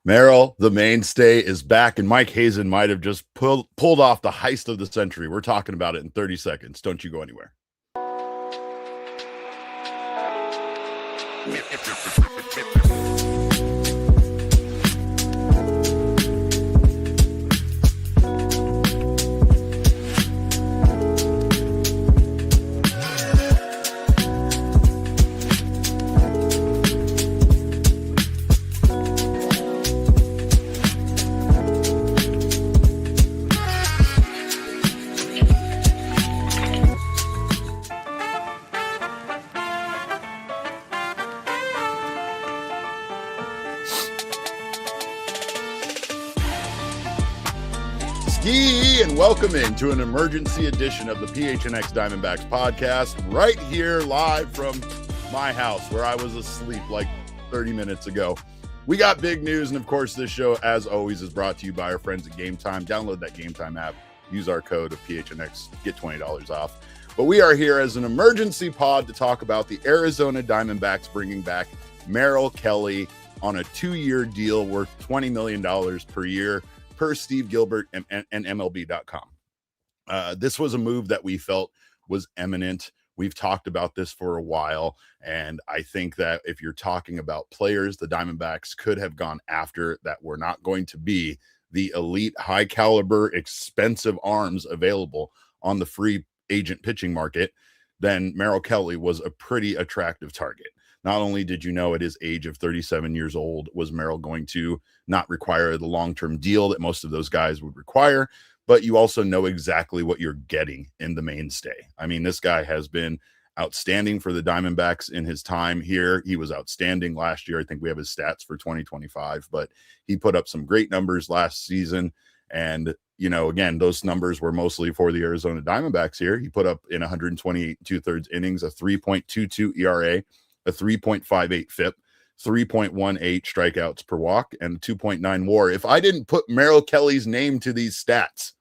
Merrill, the mainstay, is back, and Mike Hazen might have just pulled off the heist of the century. We're talking about it in 30 seconds. Don't you go anywhere. And welcome into an emergency edition of the PHNX Diamondbacks podcast right here live from my house where I was asleep like 30 minutes ago. We got big news, and of course this show, as always, is brought to you by our friends at Game Time. Download that Game Time app, use our code of PHNX, get $20 off. But we are here as an emergency pod to talk about the Arizona Diamondbacks bringing back Merrill Kelly on a 2-year deal worth $20 million per year. Per Steve Gilbert and MLB.com. This was a move that we felt was imminent. We've talked about this for a while, and I think that if you're talking about players the Diamondbacks could have gone after that were not going to be the elite, high-caliber, expensive arms available on the free agent pitching market, then Merrill Kelly was a pretty attractive target. Not only did you know at his age of 37 years old was Merrill going to not require the long-term deal that most of those guys would require, but you also know exactly what you're getting in the mainstay. I mean, this guy has been outstanding for the Diamondbacks in his time here. He was outstanding last year. I think we have his stats for 2025, but he put up some great numbers last season. And, you know, again, those numbers were mostly for the Arizona Diamondbacks here. He put up in 128 2/3 innings, a 3.22 ERA, a 3.58 FIP, 3.18 strikeouts per walk, and 2.9 WAR. If I didn't put Merrill Kelly's name to these stats,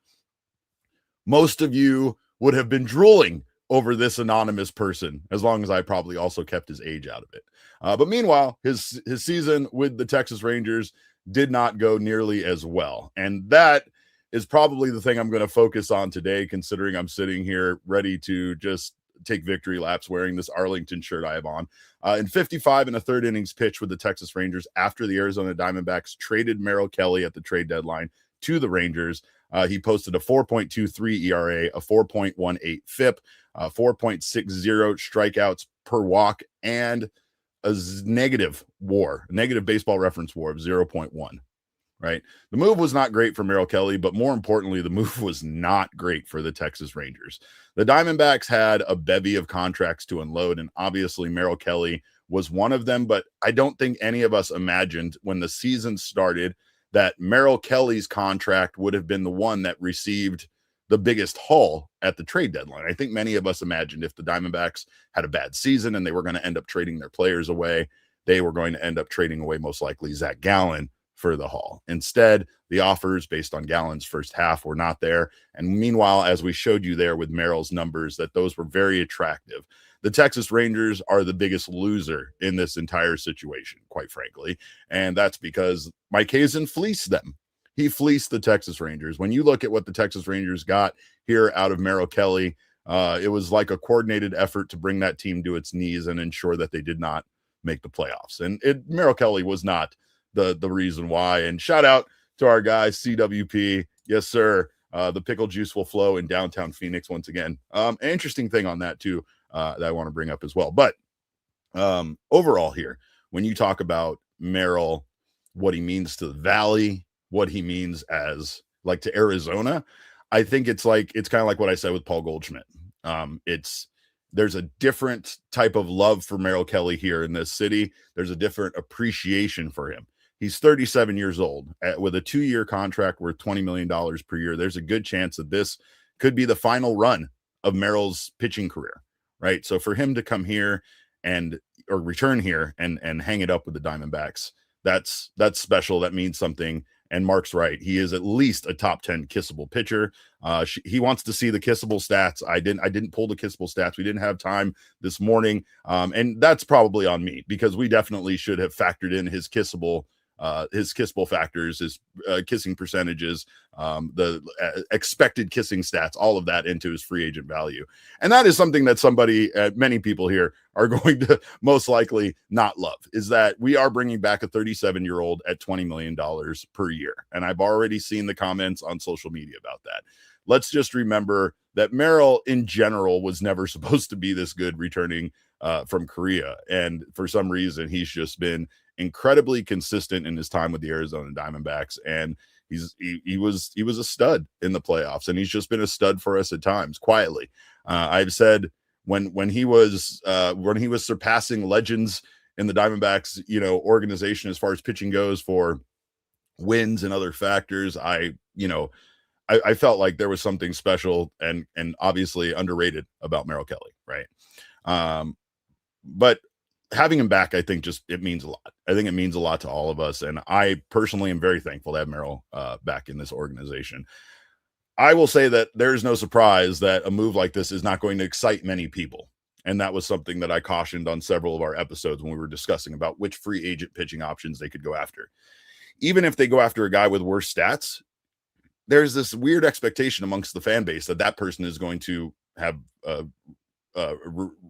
most of you would have been drooling over this anonymous person, as long as I probably also kept his age out of it. But meanwhile, his season with the Texas Rangers did not go nearly as well. And that is probably the thing I'm going to focus on today, considering I'm sitting here ready to just take victory laps wearing this Arlington shirt I have on. In 55 and a third innings pitched with the Texas Rangers after the Arizona Diamondbacks traded Merrill Kelly at the trade deadline to the Rangers. He posted a 4.23 ERA, a 4.18 FIP, 4.60 strikeouts per walk, and a negative WAR, negative baseball reference WAR of 0.1. Right. The move was not great for Merrill Kelly, but more importantly, the move was not great for the Texas Rangers. The Diamondbacks had a bevy of contracts to unload, and obviously Merrill Kelly was one of them, but I don't think any of us imagined when the season started that Merrill Kelly's contract would have been the one that received the biggest haul at the trade deadline. I think many of us imagined if the Diamondbacks had a bad season and they were going to end up trading their players away, they were going to end up trading away most likely Zach Gallen for the haul. Instead, the offers based on Gallen's first half were not there. And meanwhile, as we showed you there with Merrill's numbers, that those were very attractive. The Texas Rangers are the biggest loser in this entire situation, quite frankly. And that's because Mike Hazen fleeced them. He fleeced the Texas Rangers. When you look at what the Texas Rangers got here out of Merrill Kelly, it was like a coordinated effort to bring that team to its knees and ensure that they did not make the playoffs. And Merrill Kelly was not the reason why. And shout out to our guys, CWP. Yes, sir. The pickle juice will flow in downtown Phoenix once again. An interesting thing on that too, that I want to bring up as well. But overall here, when you talk about Merrill, what he means to the Valley, what he means as like to Arizona, I think it's kind of like what I said with Paul Goldschmidt. There's a different type of love for Merrill Kelly here in this city. There's a different appreciation for him. He's 37 years old with a 2-year contract worth $20 million per year. There's a good chance that this could be the final run of Merrill's pitching career, right? So for him to come here or return here and hang it up with the Diamondbacks, that's special. That means something. And Mark's right. He is at least a top 10 kissable pitcher. He wants to see the kissable stats. I didn't pull the kissable stats. We didn't have time this morning. And that's probably on me because we definitely should have factored in his kissable his kissable factors, his kissing percentages, the expected kissing stats, all of that into his free agent value. And that is something that many people here are going to most likely not love, is that we are bringing back a 37-year-old at $20 million per year. And I've already seen the comments on social media about that. Let's just remember that Merrill in general was never supposed to be this good returning from Korea. And for some reason, he's just been incredibly consistent in his time with the Arizona Diamondbacks. And he was a stud in the playoffs, and he's just been a stud for us at times quietly. I've said when he was surpassing legends in the Diamondbacks, organization as far as pitching goes for wins and other factors, I felt like there was something special and obviously underrated about Merrill Kelly, right? But having him back, I think it means a lot. I think it means a lot to all of us. And I personally am very thankful to have Merrill back in this organization. I will say that there's no surprise that a move like this is not going to excite many people. And that was something that I cautioned on several of our episodes when we were discussing about which free agent pitching options they could go after. Even if they go after a guy with worse stats, there's this weird expectation amongst the fan base that person is going to have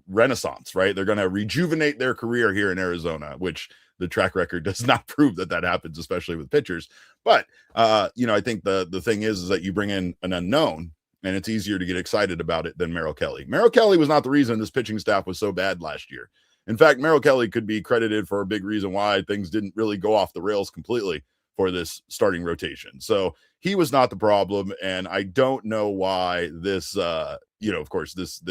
renaissance, right? They're going to rejuvenate their career here in Arizona, which the track record does not prove that happens, especially with pitchers. But I think the thing is that you bring in an unknown, and it's easier to get excited about it than Merrill Kelly. Merrill Kelly was not the reason this pitching staff was so bad last year. In fact, Merrill Kelly could be credited for a big reason why things didn't really go off the rails completely for this starting rotation. So he was not the problem, and I don't know why this of course this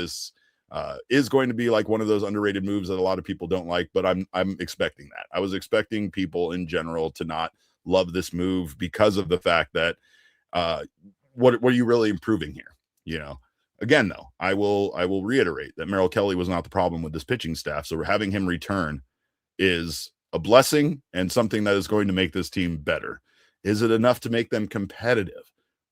is going to be like one of those underrated moves that a lot of people don't like, but I'm expecting that. I was expecting people in general to not love this move because of the fact that what are you really improving here? Again, though, I will reiterate that Merrill Kelly was not the problem with this pitching staff. So having him return is a blessing and something that is going to make this team better. Is it enough to make them competitive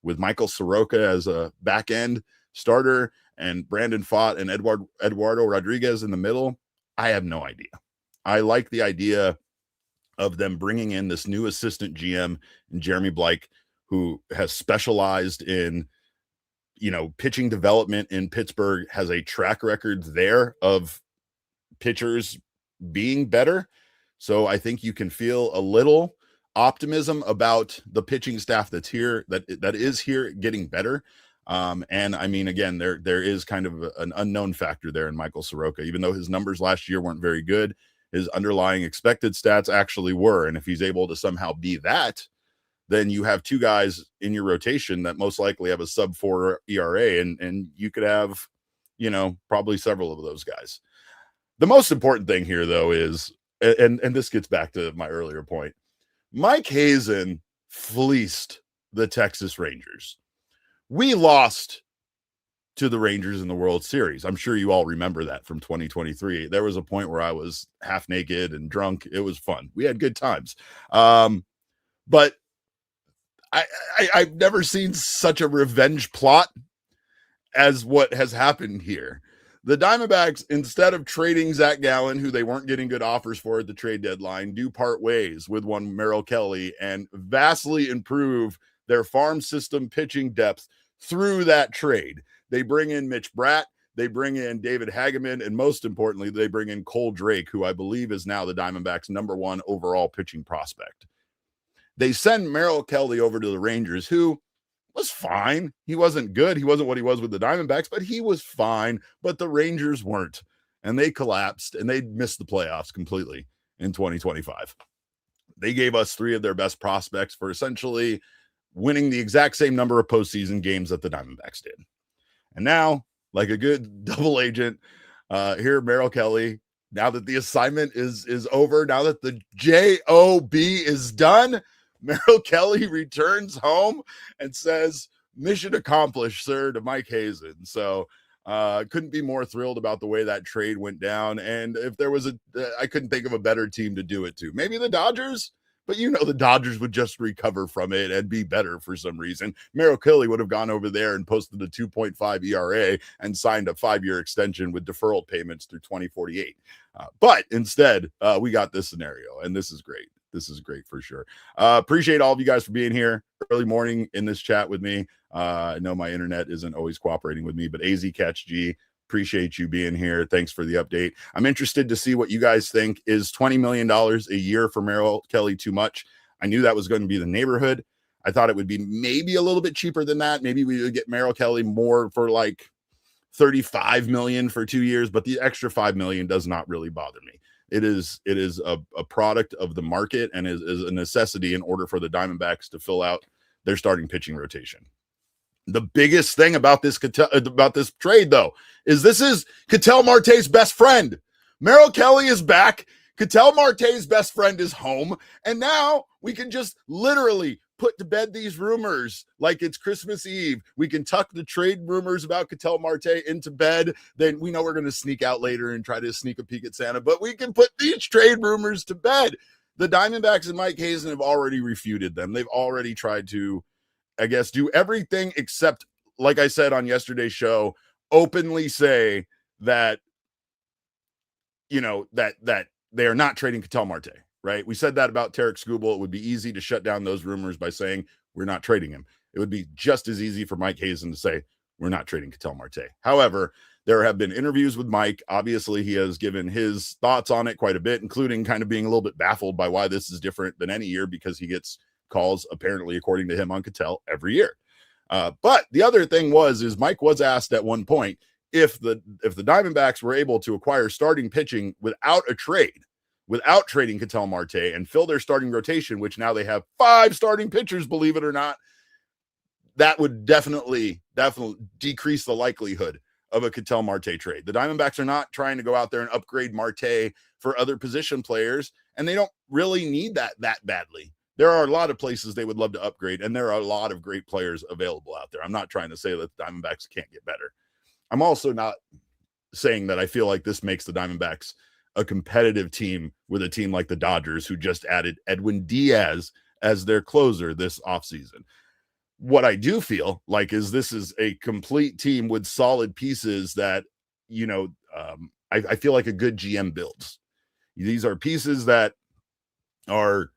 with Michael Soroka as a back end starter and Brandon Pfaadt and Eduardo Rodriguez in the middle? I have no idea. I like the idea of them bringing in this new assistant GM, Jeremy Blake, who has specialized in, pitching development in Pittsburgh, has a track record there of pitchers being better. So I think you can feel a little optimism about the pitching staff that's here, that is here, getting better. And I mean, again, there is kind of an unknown factor there in Michael Soroka. Even though his numbers last year weren't very good, his underlying expected stats actually were. And if he's able to somehow be that, then you have two guys in your rotation that most likely have a sub-4 ERA, and you could have, probably several of those guys. The most important thing here, though, is, and this gets back to my earlier point, Mike Hazen fleeced the Texas Rangers. We lost to the Rangers in the World Series. I'm sure you all remember that from 2023. There was a point where I was half naked and drunk. It was fun. We had good times. But I've never seen such a revenge plot as what has happened here. The Diamondbacks, instead of trading Zach Gallen, who they weren't getting good offers for at the trade deadline, do part ways with one Merrill Kelly and vastly improve their farm system pitching depth through that trade. They bring in Mitch Bratt, they bring in David Hageman, and most importantly, they bring in Cole Drake, who I believe is now the Diamondbacks' #1 overall pitching prospect. They send Merrill Kelly over to the Rangers, who was fine. He wasn't good. He wasn't what he was with the Diamondbacks, but he was fine. But the Rangers weren't, and they collapsed, and they missed the playoffs completely in 2025. They gave us 3 of their best prospects for essentially winning the exact same number of postseason games that the Diamondbacks did. And now, like a good double agent, here Merrill Kelly, now that the assignment is over, now that the JOB is done, Merrill Kelly returns home and says, "Mission accomplished, sir," to Mike Hazen. So couldn't be more thrilled about the way that trade went down. And if there was I couldn't think of a better team to do it to. Maybe the Dodgers, but the Dodgers would just recover from it and be better for some reason. Merrill Kelly would have gone over there and posted a 2.5 ERA and signed a 5-year extension with deferral payments through 2048. But instead, we got this scenario, and this is great. This is great for sure. Appreciate all of you guys for being here early morning in this chat with me. I know my internet isn't always cooperating with me, but AZ Catch G, appreciate you being here. Thanks for the update. I'm interested to see what you guys think. Is $20 million a year for Merrill Kelly too much? I knew that was going to be the neighborhood. I thought it would be maybe a little bit cheaper than that. Maybe we would get Merrill Kelly more for like $35 million for 2 years, but the extra $5 million does not really bother me. It is a product of the market and is a necessity in order for the Diamondbacks to fill out their starting pitching rotation. The biggest thing about this trade, though, is this is Ketel Marte's best friend. Merrill Kelly is back. Ketel Marte's best friend is home. And now we can just literally put to bed these rumors like it's Christmas Eve. We can tuck the trade rumors about Ketel Marte into bed. Then we know we're going to sneak out later and try to sneak a peek at Santa, but we can put these trade rumors to bed. The Diamondbacks and Mike Hazen have already refuted them. They've already tried to, I guess, do everything except, like I said on yesterday's show, openly say that, you know, that they are not trading Ketel Marte, right? We said that about Tarek Skubal. It would be easy to shut down those rumors by saying we're not trading him. It would be just as easy for Mike Hazen to say we're not trading Ketel Marte. However, there have been interviews with Mike. Obviously, he has given his thoughts on it quite a bit, including kind of being a little bit baffled by why this is different than any year, because he gets calls, apparently, according to him, on Ketel every year. But the other thing is Mike was asked at one point if the Diamondbacks were able to acquire starting pitching without trading Ketel Marte and fill their starting rotation, which now they have 5 starting pitchers, believe it or not, that would definitely decrease the likelihood of a Ketel Marte trade. The Diamondbacks are not trying to go out there and upgrade Marte for other position players, and they don't really need that badly. There are a lot of places they would love to upgrade, and there are a lot of great players available out there. I'm not trying to say that the Diamondbacks can't get better. I'm also not saying that I feel like this makes the Diamondbacks a competitive team with a team like the Dodgers, who just added Edwin Diaz as their closer this offseason. What I do feel like is this is a complete team with solid pieces that, you know, I feel like a good GM builds. These are pieces that are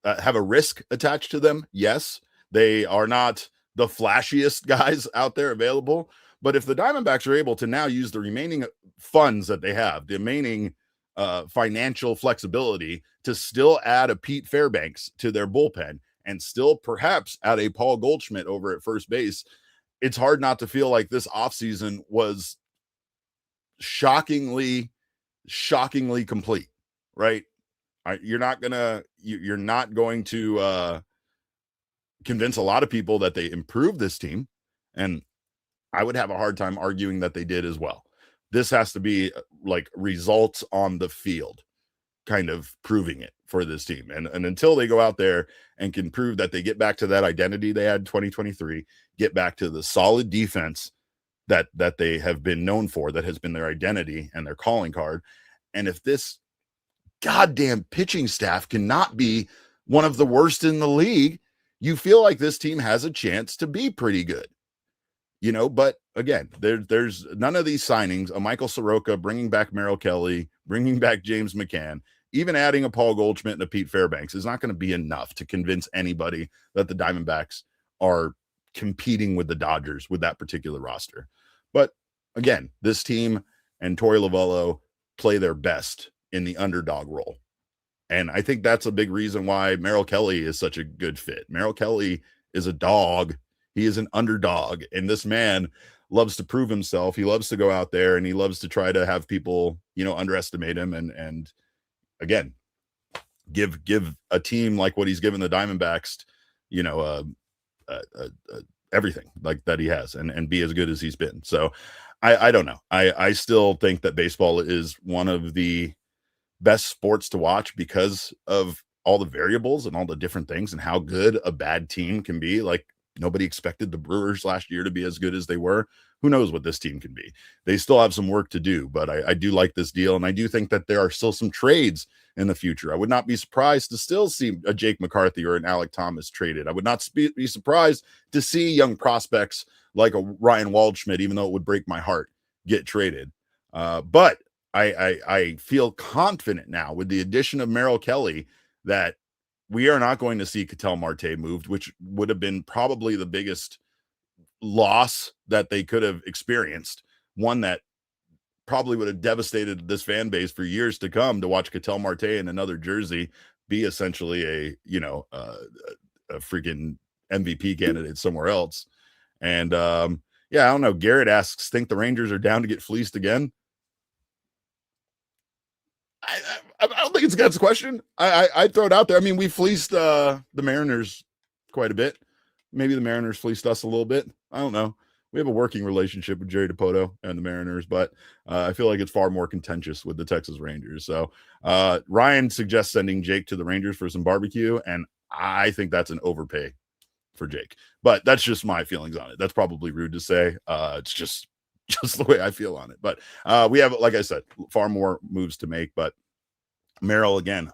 have a risk attached to them. Yes, they are not the flashiest guys out there available, but if the Diamondbacks are able to now use the remaining funds that they have, the remaining financial flexibility to still add a Pete Fairbanks to their bullpen and still perhaps add a Paul Goldschmidt over at first base, it's hard not to feel like this offseason was shockingly complete, right? You're not going to convince a lot of people that they improved this team, and I would have a hard time arguing that they did as well. This has to be like results on the field kind of proving it for this team. And until they go out there and can prove that they get back to that identity they had in 2023, get back to the solid defense that they have been known for, that has been their identity and their calling card. And if this goddamn pitching staff cannot be one of the worst in the league, you feel like this team has a chance to be pretty good. You know, but again, there's none of these signings, a Michael Soroka, bringing back Merrill Kelly, bringing back James McCann, even adding a Paul Goldschmidt and a Pete Fairbanks is not going to be enough to convince anybody that the Diamondbacks are competing with the Dodgers with that particular roster. But again, this team and Torey Lovullo play their best in the underdog role. And I think that's a big reason why Merrill Kelly is such a good fit. Merrill Kelly is a dog. He is an underdog, and this man loves to prove himself. He loves to go out there and he loves to try to have people, you know, underestimate him and again, give a team like what he's given the Diamondbacks, you know, everything like that he has and be as good as he's been. So I don't know. I still think that baseball is one of the best sports to watch because of all the variables and all the different things and how good a bad team can be. Like, nobody expected the Brewers last year to be as good as they were. Who knows what this team can be? They still have some work to do, but I do like this deal. And I do think that there are still some trades in the future. I would not be surprised to still see a Jake McCarthy or an Alec Thomas traded. I would not be surprised to see young prospects like a Ryan Waldschmidt, even though it would break my heart, get traded. But I feel confident now with the addition of Merrill Kelly that we are not going to see Ketel Marte moved, which would have been probably the biggest loss that they could have experienced. One that probably would have devastated this fan base for years to come, to watch Ketel Marte in another jersey be essentially a freaking MVP candidate somewhere else. And yeah, I don't know. Garrett asks, think the Rangers are down to get fleeced again? I don't think it's God's question. I'd throw it out there. I mean, we fleeced the Mariners quite a bit. Maybe the Mariners fleeced us a little bit. I don't know. We have a working relationship with Jerry Dipoto and the Mariners, but I feel like it's far more contentious with the Texas Rangers. So Ryan suggests sending Jake to the Rangers for some barbecue, and I think that's an overpay for Jake. But that's just my feelings on it. That's probably rude to say. It's just the way I feel on it. But we have, like I said, far more moves to make. But Merrill, again,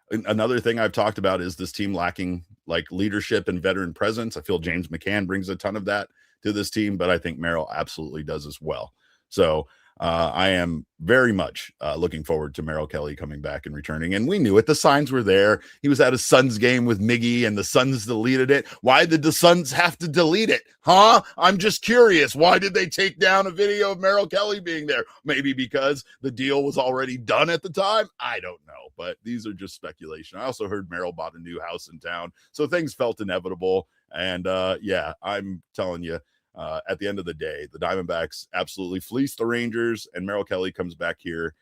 another thing I've talked about is this team lacking like leadership and veteran presence. I feel James McCann brings a ton of that to this team, but I think Merrill absolutely does as well. So I am very much looking forward to Merrill Kelly coming back and returning. And we knew it. The signs were there. He was at a Suns game with Miggy, and the Suns deleted it. Why did the Suns have to delete it? Huh? I'm just curious. Why did they take down a video of Merrill Kelly being there? Maybe because the deal was already done at the time? I don't know, but these are just speculation. I also heard Merrill bought a new house in town, so things felt inevitable. And yeah, I'm telling you, at the end of the day, the Diamondbacks absolutely fleeced the Rangers, and Merrill Kelly comes back here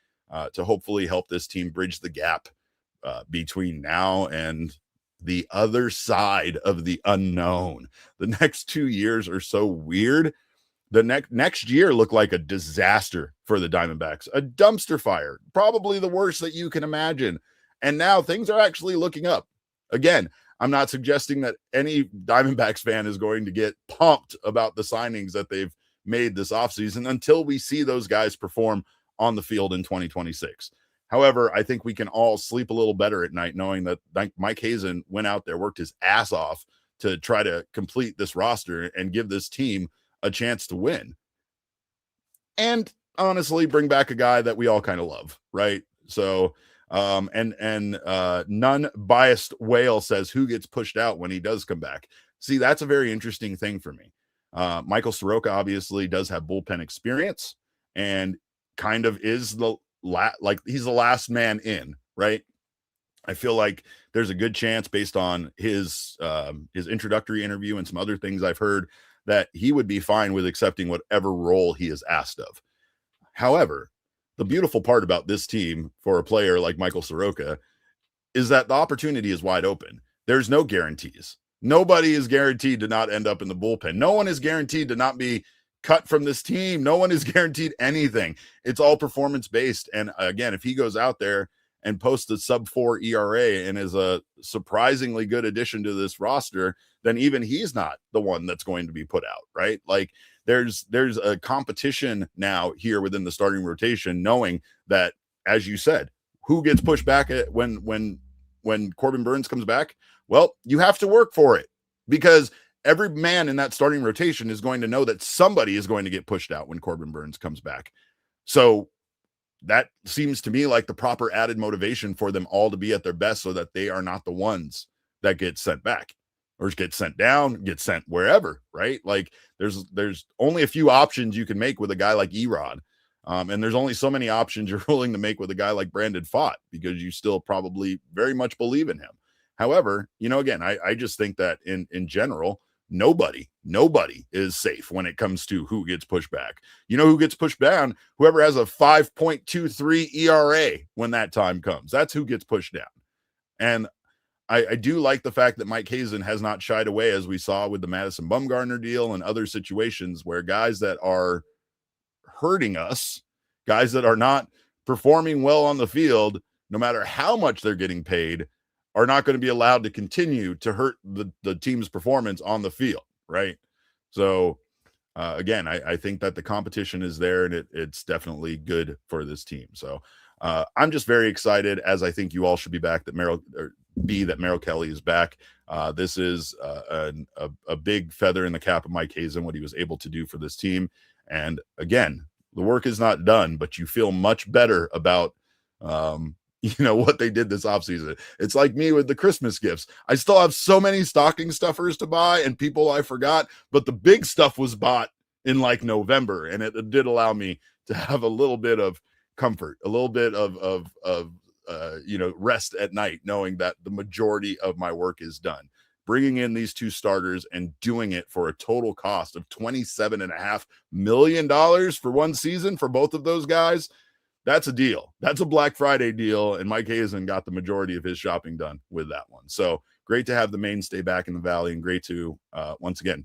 to hopefully help this team bridge the gap between now and the other side of the unknown. The next 2 years are so weird. The next year looked like a disaster for the Diamondbacks, a dumpster fire, probably the worst that you can imagine. And now things are actually looking up. Again, I'm not suggesting that any Diamondbacks fan is going to get pumped about the signings that they've made this offseason until we see those guys perform on the field in 2026. However, I think we can all sleep a little better at night knowing that Mike Hazen went out there, worked his ass off to try to complete this roster and give this team a chance to win. And honestly, bring back a guy that we all kind of love, right? So none biased whale says who gets pushed out when he does come back. See, that's a very interesting thing for me. Michael Soroka obviously does have bullpen experience and kind of is he's the last man in, right? I feel like there's a good chance based on his introductory interview and some other things I've heard that he would be fine with accepting whatever role he is asked of. However, the beautiful part about this team for a player like Michael Soroka is that the opportunity is wide open. There's no guarantees. Nobody is guaranteed to not end up in the bullpen. No one is guaranteed to not be cut from this team. No one is guaranteed anything. It's all performance based. And again, if he goes out there and posts a sub-4 ERA and is a surprisingly good addition to this roster, then even he's not the one that's going to be put out, right? Like there's a competition now here within the starting rotation, knowing that, as you said, who gets pushed back at when Corbin Burnes comes back? Well, you have to work for it, because every man in that starting rotation is going to know that somebody is going to get pushed out when Corbin Burnes comes back. So that seems to me like the proper added motivation for them all to be at their best, so that they are not the ones that get sent back or get sent down, get sent wherever, right? Like there's only a few options you can make with a guy like Erod. And there's only so many options you're willing to make with a guy like Brandon Pfaadt, because you still probably very much believe in him. However, again, I just think that in general, nobody is safe when it comes to who gets pushed back. Who gets pushed down? Whoever has a 5.23 ERA when that time comes. That's who gets pushed down. And I do like the fact that Mike Hazen has not shied away, as we saw with the Madison Bumgarner deal and other situations where guys that are hurting us, guys that are not performing well on the field, no matter how much they're getting paid, are not going to be allowed to continue to hurt the team's performance on the field, right? So, again, I think that the competition is there, and it's definitely good for this team. So I'm just very excited, as I think you all should be back, that Merrill Kelly is back. This is a big feather in the cap of Mike Hazen, what he was able to do for this team. And again, the work is not done, but you feel much better about what they did this offseason. It's like me with the Christmas gifts. I still have so many stocking stuffers to buy and people I forgot, but the big stuff was bought in like November, and it did allow me to have a little bit of comfort, a little bit of rest at night, knowing that the majority of my work is done. Bringing in these 2 starters and doing it for a total cost of $27.5 million for one season for both of those guys. That's a deal. That's a Black Friday deal. And Mike Hazen got the majority of his shopping done with that one. So great to have the mainstay back in the Valley, and great to, once again,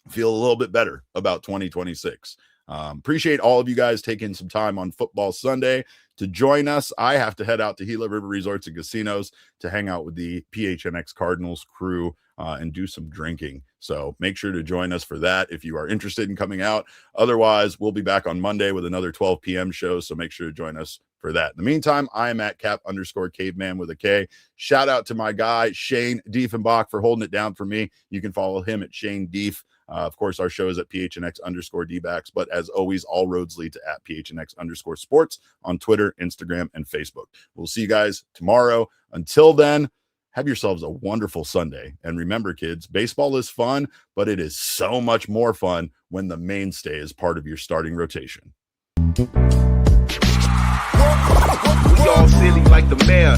feel a little bit better about 2026. Appreciate all of you guys taking some time on Football Sunday to join us. I have to head out to Gila River Resorts and Casinos to hang out with the PHNX Cardinals crew and do some drinking. So make sure to join us for that if you are interested in coming out. Otherwise, we'll be back on Monday with another 12 p.m. show. So make sure to join us for that. In the meantime, I am at Cap_caveman with a K. Shout out to my guy, Shane Diefenbach, for holding it down for me. You can follow him at Shane Dief. Of course, our show is at PHNX_Dbacks, but as always, all roads lead to at PHNX_sports on Twitter, Instagram, and Facebook. We'll see you guys tomorrow. Until then, have yourselves a wonderful Sunday. And remember, kids, baseball is fun, but it is so much more fun when the mainstay is part of your starting rotation. We all silly like the mayor.